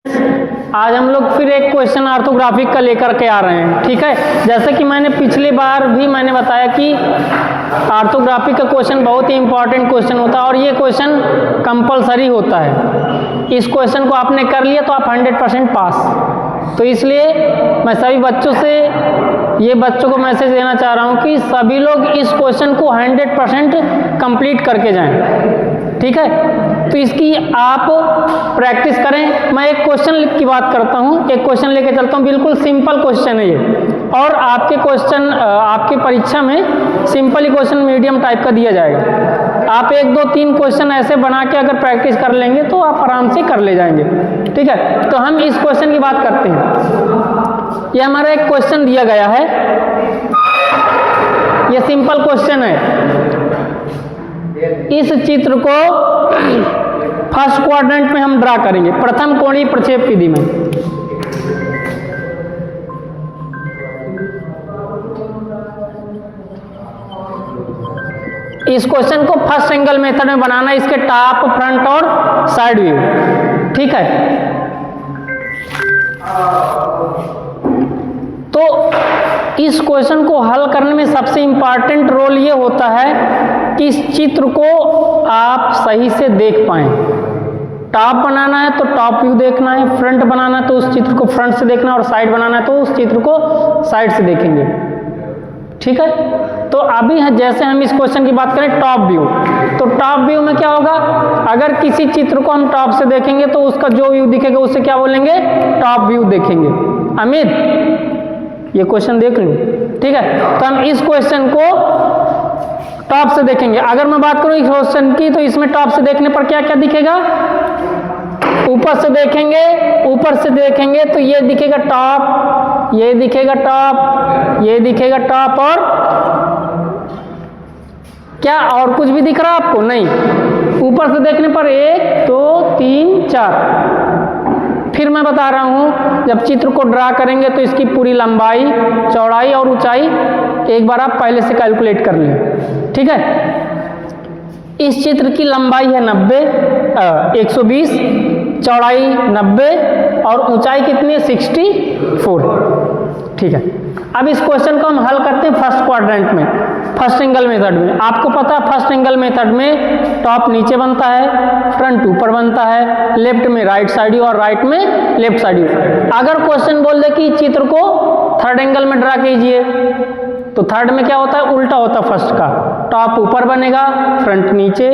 आज हम लोग फिर एक क्वेश्चन ऑर्थोग्राफिक का लेकर के आ रहे हैं। ठीक है, जैसे कि मैंने पिछली बार भी मैंने बताया कि ऑर्थोग्राफिक का क्वेश्चन बहुत ही इंपॉर्टेंट क्वेश्चन होता है और ये क्वेश्चन कंपलसरी होता है। इस क्वेश्चन को आपने कर लिया तो आप 100% पास। तो इसलिए मैं सभी बच्चों से ये बच्चों को मैसेज देना चाह रहा हूँ कि सभी लोग इस क्वेश्चन को 100% कंप्लीट करके जाएं। ठीक है, तो इसकी आप प्रैक्टिस करें। मैं एक क्वेश्चन की बात करता हूँ, एक क्वेश्चन लेके चलता हूँ। बिल्कुल सिंपल क्वेश्चन है ये, और आपके क्वेश्चन आपके परीक्षा में सिंपल ही क्वेश्चन मीडियम टाइप का दिया जाएगा। आप 1, 2, 3 क्वेश्चन ऐसे बना के अगर प्रैक्टिस कर लेंगे तो आप आराम से कर ले जाएंगे। ठीक है, तो हम इस क्वेश्चन की बात करते हैं। ये हमारा एक क्वेश्चन दिया गया है, ये सिंपल क्वेश्चन है। इस चित्र को फर्स्ट क्वाड्रेंट में हम ड्रा करेंगे, प्रथम कोणीय प्रक्षेप विधि में। इस क्वेश्चन को फर्स्ट एंगल मेथड में बनाना है, इसके टॉप, फ्रंट और साइड व्यू। ठीक है, तो इस क्वेश्चन को हल करने में सबसे इंपॉर्टेंट रोल ये होता है कि इस चित्र को आप सही से देख पाएं। टॉप बनाना है तो टॉप व्यू देखना है, फ्रंट बनाना है तो उस चित्र को फ्रंट से देखना है, और साइड बनाना है तो उस चित्र को साइड से देखेंगे। ठीक है, तो अभी जैसे हम इस क्वेश्चन की बात करें टॉप व्यू, तो टॉप व्यू में क्या होगा, अगर किसी चित्र को हम टॉप से देखेंगे तो उसका जो व्यू दिखेगा उसे क्या बोलेंगे, टॉप व्यू देखेंगे। अमित ये क्वेश्चन देख लो। ठीक है, तो हम इस क्वेश्चन को टॉप से देखेंगे। अगर मैं बात करूं इस क्वेश्चन की, तो इसमें टॉप से देखने पर क्या क्या दिखेगा, ऊपर से देखेंगे, ऊपर से देखेंगे तो ये दिखेगा टॉप, ये दिखेगा टॉप, ये दिखेगा टॉप, और क्या और कुछ भी दिख रहा है आपको? नहीं। ऊपर से देखने पर 1, 2, 3, 4। फिर मैं बता रहा हूं, जब चित्र को ड्रा करेंगे तो इसकी पूरी लंबाई, चौड़ाई और ऊंचाई एक बार आप पहले से कैलकुलेट कर लें। ठीक है, इस चित्र की लंबाई है 120, चौड़ाई 90 और ऊंचाई कितनी है, 64। ठीक है, अब इस क्वेश्चन को हम हल करते हैं फर्स्ट क्वाड्रेंट में, फर्स्ट एंगल मेथड में। आपको पता है फर्स्ट एंगल मेथड में टॉप नीचे बनता है, फ्रंट ऊपर बनता है, लेफ्ट में राइट साइड व्यू और राइट में लेफ्ट साइड व्यू। अगर क्वेश्चन बोल दे कि चित्र को थर्ड एंगल में ड्रा कीजिए, तो थर्ड में क्या होता है, उल्टा होता है फर्स्ट का। टॉप ऊपर बनेगा, फ्रंट नीचे,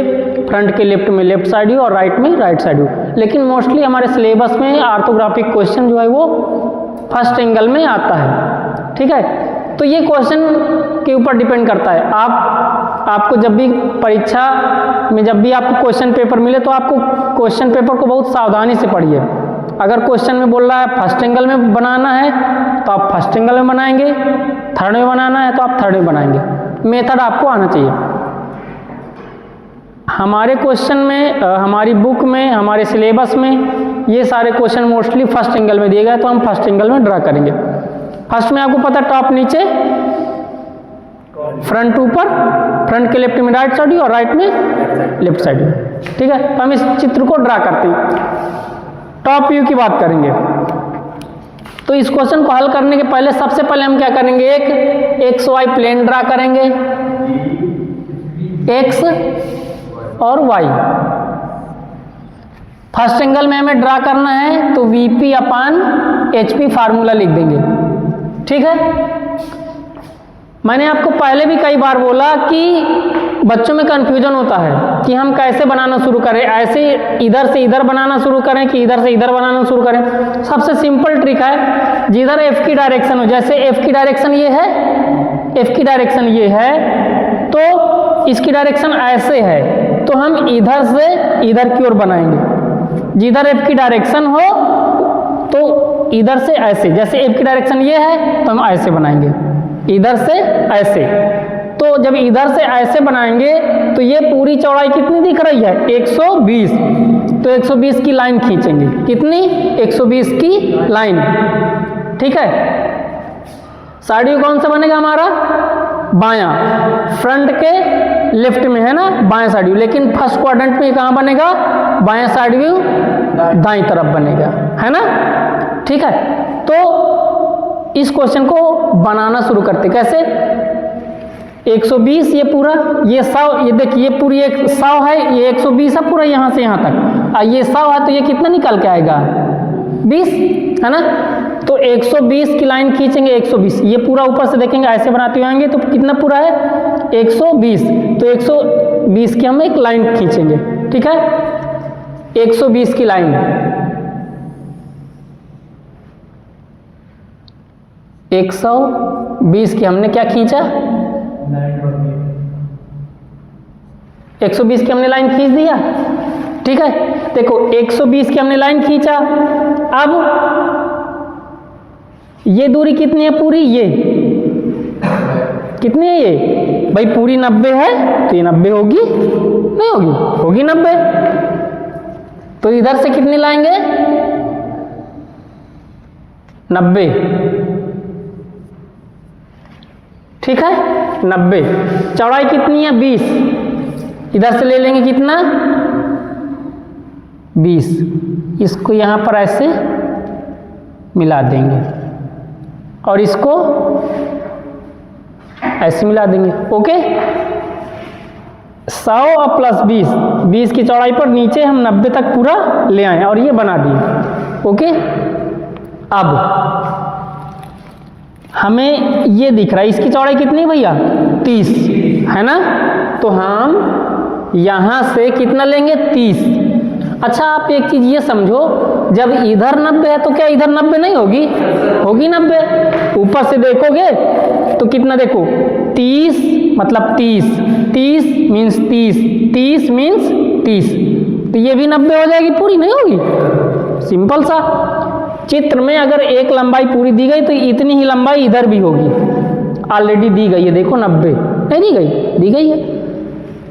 फ्रंट के लेफ्ट में लेफ्ट साइड व्यू और राइट में राइट साइड व्यू। लेकिन मोस्टली हमारे सिलेबस में ऑर्थोग्राफिक क्वेश्चन जो है वो फर्स्ट एंगल में आता है। ठीक है, तो ये क्वेश्चन के ऊपर डिपेंड करता है। आपको जब भी परीक्षा में जब भी आपको क्वेश्चन पेपर मिले तो आपको क्वेश्चन पेपर को बहुत सावधानी से पढ़िए। अगर क्वेश्चन में बोल रहा है फर्स्ट एंगल में बनाना है तो आप फर्स्ट एंगल में बनाएंगे, थर्ड में बनाना है तो आप थर्ड में बनाएंगे। मेथड आपको आना चाहिए। हमारे क्वेश्चन में, हमारी बुक में, हमारे सिलेबस में ये सारे क्वेश्चन मोस्टली फर्स्ट एंगल में दिए गए, तो हम फर्स्ट एंगल में ड्रा करेंगे। फर्स्ट में आपको पता टॉप नीचे, फ्रंट ऊपर, फ्रंट के लेफ्ट में राइट साइड और राइट में लेफ्ट साइड। ठीक है, तो हम इस चित्र को ड्रा करते हैं। टॉप व्यू की बात करेंगे, तो इस क्वेश्चन को हल करने के पहले सबसे पहले हम क्या करेंगे, एक XY प्लेन ड्रा करेंगे, X और Y। फर्स्ट एंगल में हमें ड्रा करना है तो VP/HP फार्मूला लिख देंगे। ठीक है, मैंने आपको पहले भी कई बार बोला कि बच्चों में कंफ्यूजन होता है कि हम कैसे बनाना शुरू करें, ऐसे इधर से इधर बनाना शुरू करें कि इधर से इधर बनाना शुरू करें। सबसे सिंपल ट्रिक है, जिधर F की डायरेक्शन हो, जैसे F की डायरेक्शन ये है, F की डायरेक्शन ये है, तो इसकी डायरेक्शन ऐसे है, तो हम इधर से इधर की ओर बनाएंगे। जिधर F की डायरेक्शन हो तो इधर से ऐसे, जैसे F की डायरेक्शन ये है तो हम ऐसे बनाएंगे, इधर से ऐसे। तो जब इधर से ऐसे बनाएंगे तो ये पूरी चौड़ाई कितनी दिख रही है, 120। तो 120 की लाइन खींचेंगे, कितनी, 120 की लाइन। ठीक है, साइड व्यू कौन सा बनेगा हमारा, बायां, फ्रंट के लेफ्ट में है ना बायां साइड व्यू, लेकिन फर्स्ट क्वाड्रेंट में कहाँ बनेगा, बायां साइड व्यू दाईं तरफ बनेगा, है ना। ठीक है, तो इस क्वेश्चन को बनाना शुरू करते, कैसे, 120 ये पूरा, ये 100, ये देखिए ये पूरी एक 100 है, ये 120 है पूरा यहाँ से यहाँ तक, और ये 100 है तो ये कितना निकल के आएगा 20, है ना। तो 120 की लाइन खींचेंगे, 120 ये पूरा ऊपर से देखेंगे ऐसे बनाते हुए आएंगे तो कितना पूरा है 120, तो 120 की हम एक लाइन खींचेंगे, ठीक है, 120 की लाइन, 120 की हमने क्या खींचा, 120 की हमने लाइन खींच दिया, ठीक है। देखो 120 की हमने लाइन खींचा, अब ये दूरी कितनी है पूरी, ये कितनी है, ये भाई पूरी 90 है तो ये 90 होगी, नहीं होगी, होगी 90, तो इधर से कितनी लाएंगे 90, ठीक है 90, चौड़ाई कितनी है 20, इधर से ले लेंगे कितना 20, इसको यहाँ पर ऐसे मिला देंगे और इसको ऐसे मिला देंगे, ओके। 100 और प्लस 20, 20 की चौड़ाई पर नीचे हम 90 तक पूरा ले आए और ये बना दिए, ओके। अब हमें ये दिख रहा है, इसकी चौड़ाई कितनी भैया 30, है ना, तो हम यहाँ से कितना लेंगे 30। अच्छा आप एक चीज़ ये समझो, जब इधर 90 है तो क्या इधर 90 नहीं होगी, होगी 90, ऊपर से देखोगे तो कितना देखो 30 मतलब 30, 30 मीन्स 30, 30 मीन्स 30, तो ये भी 90 हो जाएगी, पूरी नहीं होगी, सिंपल सा। चित्र में अगर एक लंबाई पूरी दी गई तो इतनी ही लंबाई इधर भी होगी, ऑलरेडी दी गई है, देखो 90 नहीं दी गई, दी गई है,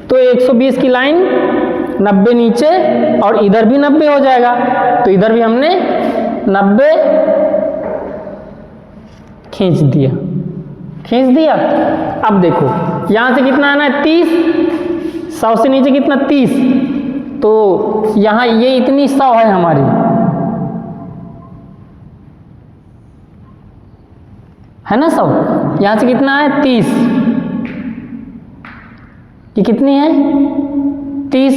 तो 120 की लाइन 90 नीचे और इधर भी 90 हो जाएगा, तो इधर भी हमने 90 खींच दिया, खींच दिया। अब देखो यहाँ से कितना आना है 30, 100 से नीचे कितना 30, तो यहाँ ये इतनी 100 है हमारी, है ना 100, यहाँ से कितना है 30, ये कितनी है 30,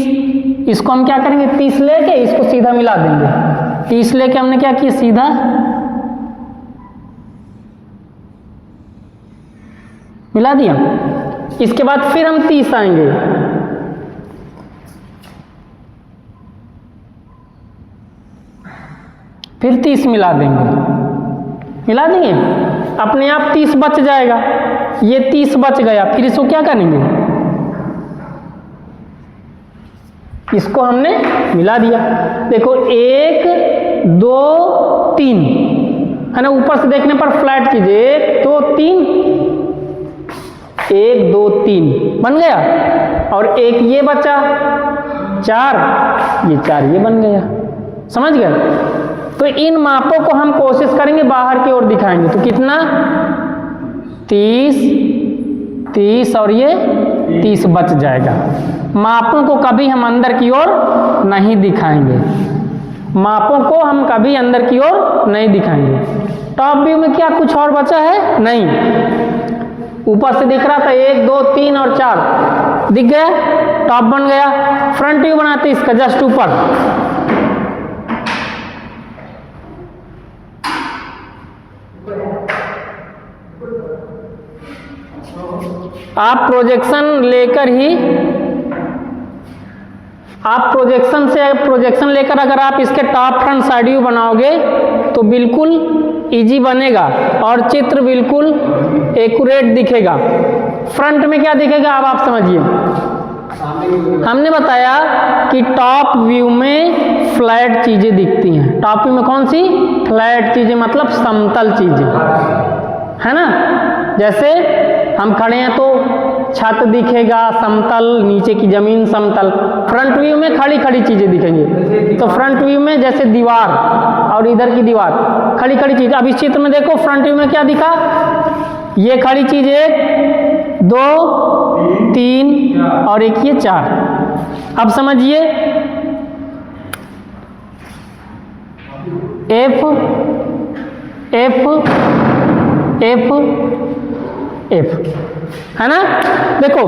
इसको हम क्या करेंगे 30 लेके इसको सीधा मिला देंगे, 30 लेके हमने क्या किया सीधा मिला दिया। इसके बाद फिर हम 30 आएंगे, फिर 30 मिला देंगे, मिला देंगे, अपने आप 30 बच जाएगा, ये 30 बच गया, फिर इसको क्या करेंगे, इसको हमने मिला दिया। देखो 1 2 3 है ना, ऊपर से देखने पर फ्लैट कीजिए, 1 2 3, 1 2 3 बन गया, और एक ये बचा 4, ये 4 ये बन गया, समझ गए। तो इन मापों को हम कोशिश करेंगे बाहर की ओर दिखाएंगे, तो कितना 30 30 और ये 30 बच जाएगा। मापों को कभी हम अंदर की ओर नहीं दिखाएंगे, मापों को हम कभी अंदर की ओर नहीं दिखाएंगे। टॉप व्यू में क्या कुछ और बचा है, नहीं, ऊपर से दिख रहा था 1 2 3 और 4 दिख गया, टॉप बन गया। फ्रंट व्यू बनाते इसका जस्ट ऊपर, आप प्रोजेक्शन लेकर ही, आप प्रोजेक्शन लेकर अगर आप इसके टॉप फ्रंट साइड व्यू बनाओगे तो बिल्कुल इजी बनेगा और चित्र बिल्कुल एक्यूरेट दिखेगा। फ्रंट में क्या दिखेगा अब आप समझिए, हमने बताया कि टॉप व्यू में फ्लैट चीजें दिखती हैं। टॉप व्यू में कौन सी फ्लैट चीजें, मतलब समतल चीजें, है ना। जैसे हम खड़े हैं तो छत दिखेगा समतल, नीचे की जमीन समतल। फ्रंट व्यू में खड़ी खड़ी चीजें दिखेंगी, तो फ्रंट व्यू में जैसे दीवार और इधर की दीवार, खड़ी खड़ी चीज। अब इस चित्र में देखो फ्रंट व्यू में क्या दिखा, ये खड़ी चीज एक 2 3 और एक ये 4। अब समझिए F F F F, है ना। देखो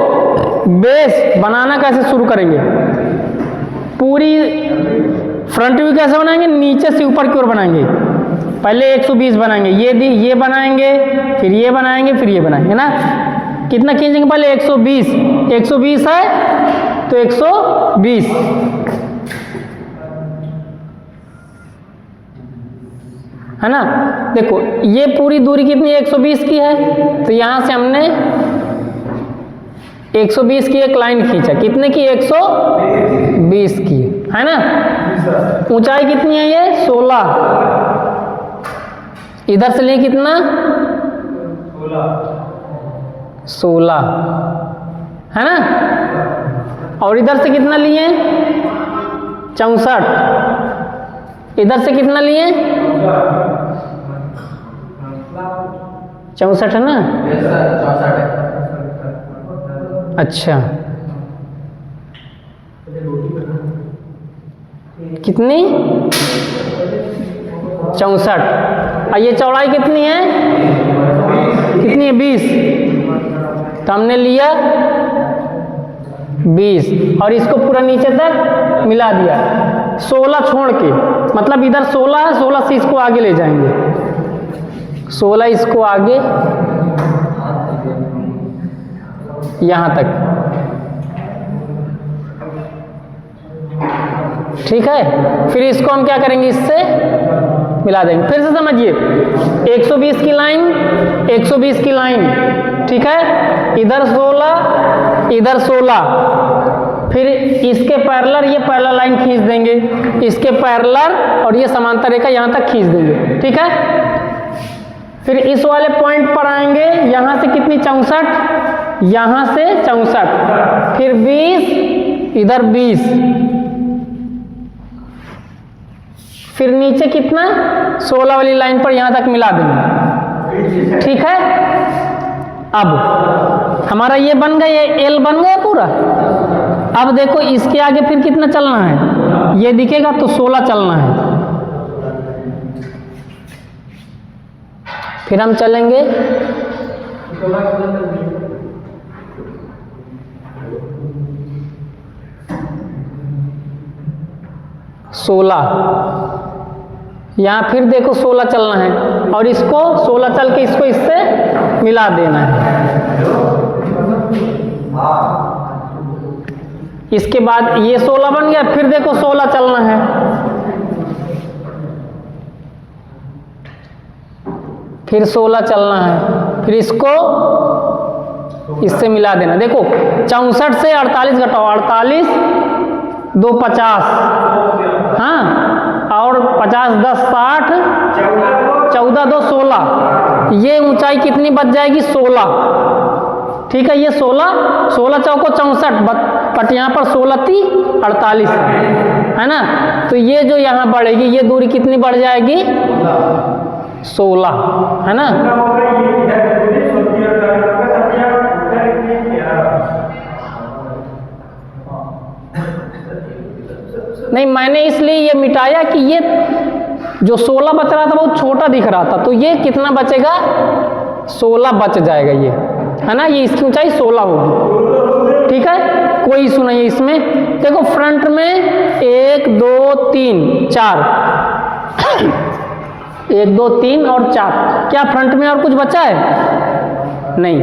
बेस बनाना कैसे शुरू करेंगे, पूरी फ्रंट व्यू कैसे बनाएंगे, नीचे से ऊपर की ओर बनाएंगे। पहले 120 बनाएंगे, ये बनाएंगे, फिर ये बनाएंगे, फिर ये बनाएंगे ना। कितना खींचेंगे पहले 120, 120 है तो 120, है ना। देखो ये पूरी दूरी कितनी 120 की है, तो यहां से हमने 120 की एक लाइन खींचा, कितने की 120 की, है ना। ऊंचाई कितनी है ये 16, इधर से लिए कितना 16, है ना। और इधर से कितना लिए 64, इधर से कितना लिए 64 है ना। अच्छा कितनी 64, और ये चौड़ाई कितनी है 20, तो हमने लिया 20 और इसको पूरा नीचे तक मिला दिया 16 छोड़ के, मतलब इधर 16 है, 16 से इसको आगे ले जाएंगे, 16 इसको आगे यहां तक, ठीक है। फिर इसको हम क्या करेंगे, इससे मिला देंगे। फिर से समझिए 120 की लाइन, 120 की लाइन, ठीक है। इधर 16, इधर 16, फिर इसके पैरेलल ये पैरेलल लाइन खींच देंगे, इसके पैरेलल और ये समांतर रेखा यहां तक खींच देंगे, ठीक है। फिर इस वाले पॉइंट पर आएंगे, यहां से कितनी 64, यहां से 64, फिर 20, इधर 20, फिर नीचे कितना 16 वाली लाइन पर यहां तक मिला देंगे, ठीक है। अब हमारा ये बन गया, ये एल बन गया पूरा। अब देखो इसके आगे फिर कितना चलना है, ये दिखेगा तो 16 चलना है। फिर हम चलेंगे 16, यहाँ फिर देखो 16 चलना है और इसको 16 चल के इसको इससे मिला देना है। इसके बाद ये 16 बन गया, फिर देखो 16 चलना है, फिर 16 चलना है, फिर इसको इससे मिला देना। देखो 64 से 48 घटाओ, 48 2 50, हाँ, और 50 10 60, 14 2 16, ये ऊंचाई कितनी बच जाएगी 16, ठीक है। ये 16 चौको 64, बट यहाँ पर 16 × 48 है ना। तो ये जो यहाँ बढ़ेगी, ये दूरी कितनी बढ़ जाएगी 16, है ना। नहीं, मैंने इसलिए ये मिटाया कि ये जो 16 बच रहा था बहुत छोटा दिख रहा था, तो ये कितना बचेगा 16 बच जाएगा ये, है ना। ये इसकी ऊंचाई 16 होगी, ठीक है। कोई इशू नहीं है इसमें। देखो फ्रंट में 1 2 3 4 1 2 3 और 4, क्या फ्रंट में और कुछ बचा है? नहीं।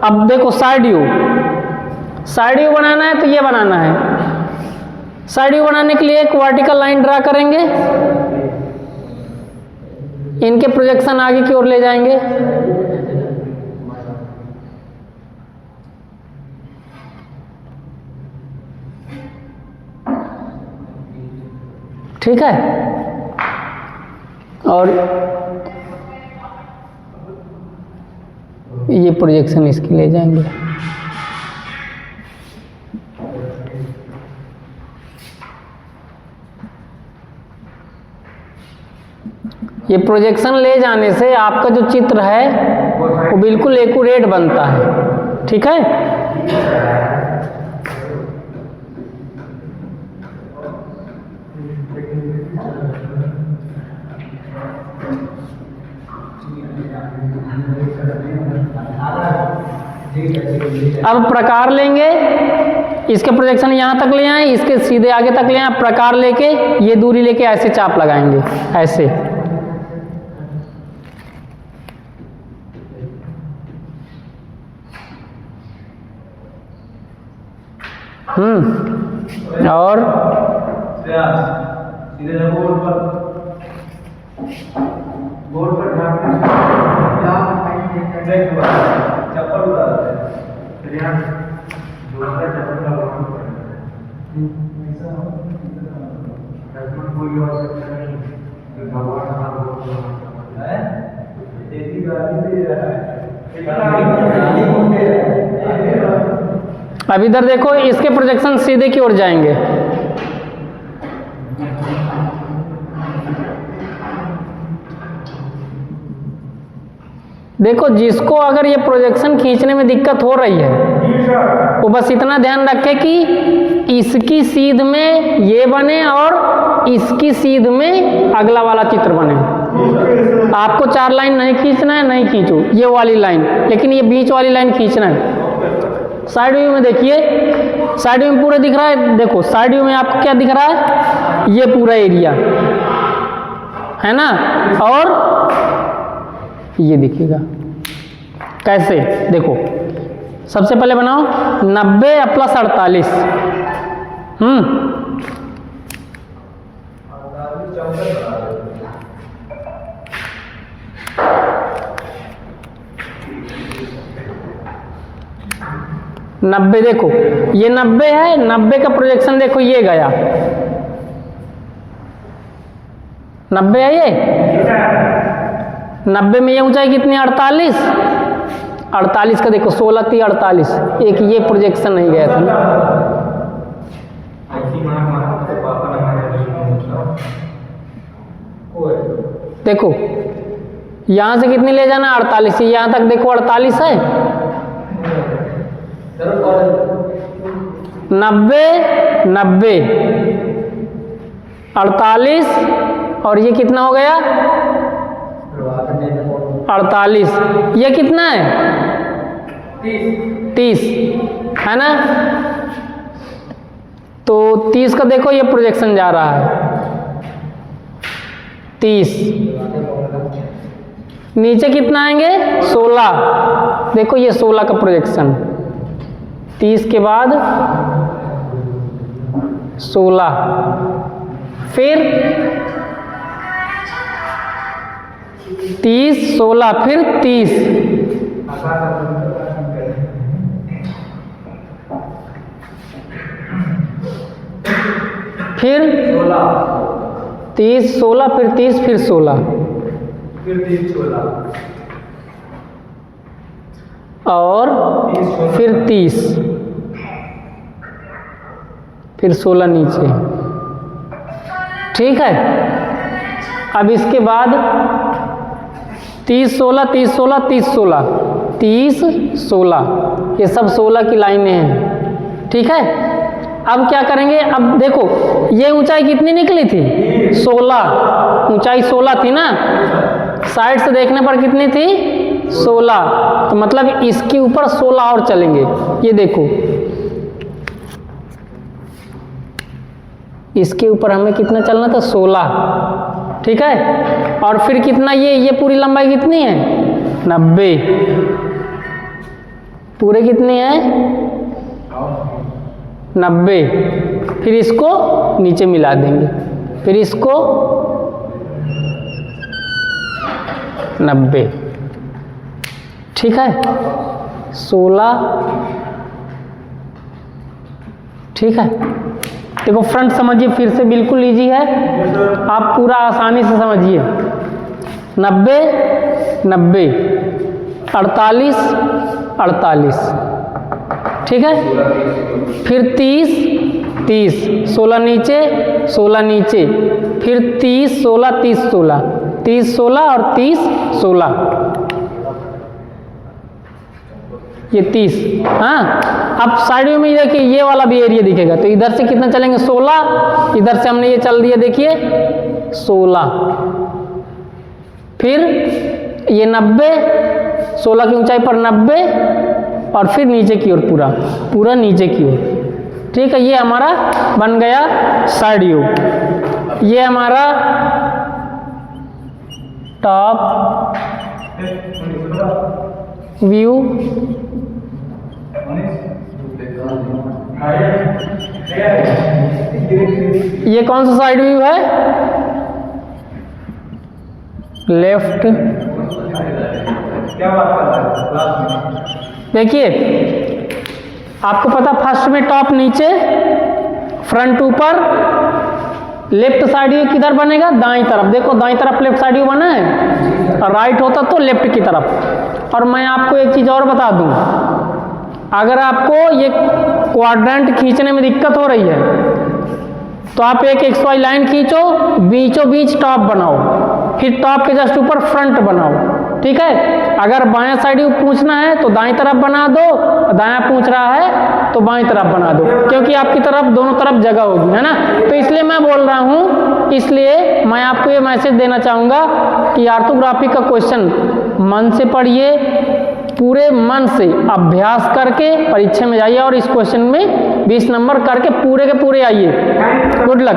अब देखो साइड व्यू बनाना है, तो ये बनाना है। साइड व्यू बनाने के लिए एक वर्टिकल लाइन ड्रा करेंगे, इनके प्रोजेक्शन आगे की ओर ले जाएंगे, ठीक है। और ये प्रोजेक्शन इसकी ले जाएंगे, ये प्रोजेक्शन ले जाने से आपका जो चित्र है वो बिल्कुल एक्यूरेट बनता है। ठीक है, अब प्रकार लेंगे, इसके प्रोजेक्शन यहाँ तक ले आए, इसके सीधे आगे तक ले आए, प्रकार लेके ये दूरी लेके ऐसे चाप लगाएंगे, ऐसे। और बोर्ड पर चप्पल अब इधर देखो, इसके प्रोजेक्शन सीधे की ओर जाएंगे। देखो, जिसको अगर ये प्रोजेक्शन खींचने में दिक्कत हो रही है वो बस इतना ध्यान रखे कि इसकी सीध में ये बने और इसकी सीध में अगला वाला चित्र बने। आपको 4 लाइन नहीं खींचना है, नहीं खींचो ये वाली लाइन, लेकिन ये बीच वाली लाइन खींचना है। साइड व्यू में देखिए, साइड व्यू में पूरा दिख रहा है। देखो साइड व्यू में आपको क्या दिख रहा है, ये पूरा एरिया है ना, और ये दिखेगा कैसे। देखो सबसे पहले बनाओ 90 प्लस 48। 90 देखो, ये 90 है, 90 का प्रोजेक्शन देखो ये गया, 90 है ये। 90 में ये ऊंचाई कितनी, 48। 48 का देखो 16 थी 48, एक ये प्रोजेक्शन नहीं गया था ना। देखो यहां से कितनी ले जाना, 48, यहां तक देखो 48 है। 90 90 48 और ये कितना हो गया 48, ये कितना है 30 है ना। तो 30 का देखो ये प्रोजेक्शन जा रहा है 30, नीचे कितना आएंगे 16, देखो ये 16 का प्रोजेक्शन, 30 के बाद 16, फिर 30 16 फिर 30, फिर 30 16 फिर 30 फिर 16 फिर 30 16 और फिर 30 फिर 16 नीचे। ठीक है, अब इसके बाद 30 16 30 16 30 16 30 16, ये सब 16 की लाइनें हैं। ठीक है, अब क्या करेंगे, अब देखो ये ऊंचाई कितनी निकली थी 16, ऊंचाई 16 थी ना, साइड से देखने पर कितनी थी 16, तो मतलब इसके ऊपर 16 और चलेंगे। ये देखो इसके ऊपर हमें कितना चलना था 16। ठीक है, और फिर कितना, ये पूरी लंबाई कितनी है 90, पूरे कितनी है 90, फिर इसको नीचे मिला देंगे, फिर इसको 90। ठीक है, 16। ठीक है, देखो फ्रंट समझिए फिर से, बिल्कुल इजी है, आप पूरा आसानी से समझिए। 90 90 48 48, ठीक है, फिर 30 30, 16 नीचे 16 नीचे, फिर 30 16 30 16, 30 16 और 30 16, ये 30। हाँ, अब साइड व्यू में देखिए ये वाला भी एरिया दिखेगा, तो इधर से कितना चलेंगे 16, इधर से हमने ये चल दिया देखिए 16, फिर ये 90, 16 की ऊंचाई पर 90, और फिर नीचे की ओर पूरा पूरा नीचे की ओर। ठीक है, ये हमारा बन गया साइड व्यू। ये हमारा टॉप व्यू। ये कौन सा साइड व्यू है? लेफ्ट। क्या बात कर रहा है? देखिए, आपको पता फर्स्ट में टॉप नीचे, फ्रंट ऊपर, लेफ्ट साइड व्यू किधर बनेगा? दाईं तरफ। देखो दाईं तरफ लेफ्ट साइड व्यू बना है, और राइट होता तो लेफ्ट की तरफ। और मैं आपको एक चीज़ और बता दूं, अगर आपको ये क्वाड्रेंट खींचने में दिक्कत हो रही है तो आप एक XY लाइन खींचो, बीचों बीच टॉप बनाओ, फिर टॉप के जस्ट ऊपर फ्रंट बनाओ। ठीक है, अगर बायां साइड व्यू पूछना है तो दाईं तरफ बना दो, दायां पूछ रहा है तो बाईं तरफ बना दो, क्योंकि आपकी तरफ दोनों तरफ जगह होगी, है ना। तो इसलिए मैं बोल रहा हूँ, इसलिए मैं आपको ये मैसेज देना चाहूँगा कि ऑर्थोग्राफी का क्वेश्चन मन से पढ़िए, पूरे मन से अभ्यास करके परीक्षा में जाइए, और इस क्वेश्चन में 20 नंबर करके पूरे के पूरे आइए। Good luck.